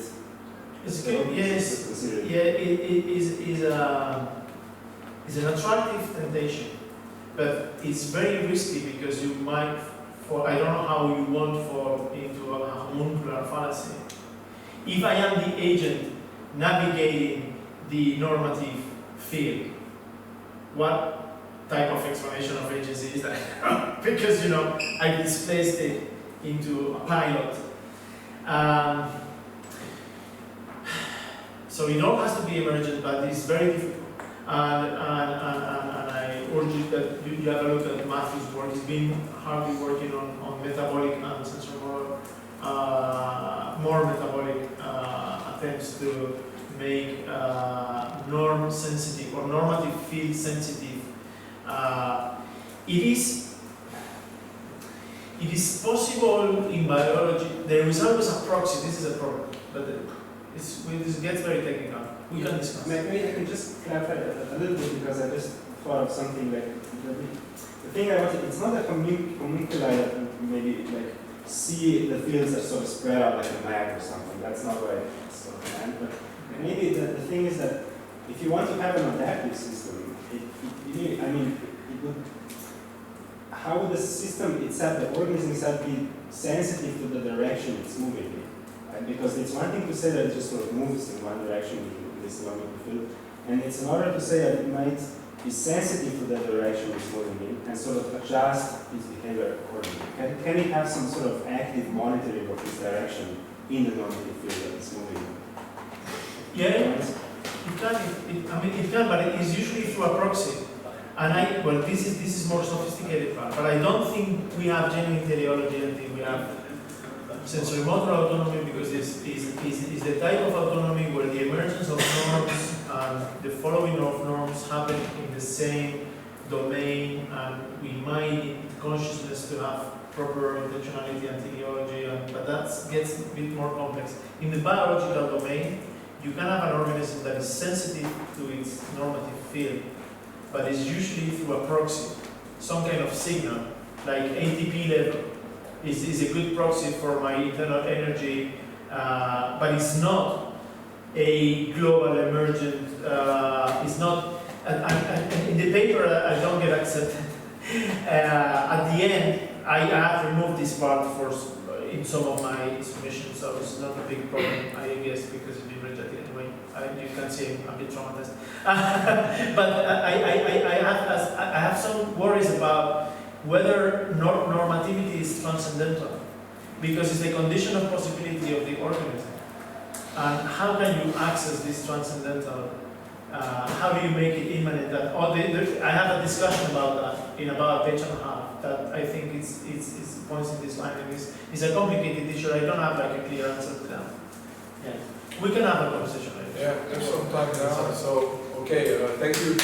It's good. Yes. Consider it. Yeah. It is an attractive temptation, but it's very risky because you might. I don't know how you want fall into a homuncular fallacy. If I am the agent navigating the normative field, what type of explanation of agency is that? Because I displaced it into a pilot. So it all has to be emergent, but it's very difficult. And I urge you that you have a look at Matthew's work. He's been hardly working on metabolic and sensorimotor attempts to make norm sensitive or normative field sensitive. It is possible in biology. There is always a proxy. This is a problem, but this gets very technical. We can discuss. Maybe I can just clarify a little bit because I just thought of something like the thing I wanted. It's not a homunculi that maybe like see the fields are sort of spread out like a map or something. That's not what I sort of meant. But maybe the thing is that if you want to have an adaptive system, how would the system itself, the organism itself, be sensitive to the direction it's moving in? Right? Because it's one thing to say that it just sort of moves in one direction in this normative field, and it's another to say that it might be sensitive to the direction it's moving in and sort of adjust its behavior accordingly. Can it have some sort of active monitoring of its direction in the normative field that it's moving in? Yeah, it can, but it is usually through a proxy. And this is more sophisticated part, but I don't think we have genuine teleology until we have sensorimotor autonomy, because this is the type of autonomy where the emergence of norms and the following of norms happen in the same domain, and we might need consciousness to have proper intentionality and teleology, but that gets a bit more complex. In the biological domain, you can have an organism that is sensitive to its normative field, but it's usually through a proxy, some kind of signal, like ATP level is a good proxy for my internal energy, but it's not a global emergent, it's not, and in the paper I don't get accepted. At the end, I have removed this part in some of my submissions, so it's not a big problem, I guess, because it's been rejected anyway. You can see I'm a bit traumatized. But I have some worries about whether normativity is transcendental, because it's a condition of possibility of the organism. And how can you access this transcendental? How do you make it immanent? I have a discussion about that in about a page and a half. That I think it's points in this line, and it's a complicated issue. I don't have like a clear answer to that. Yeah, we can have a conversation later. Yeah, there's some time now. So okay, thank you.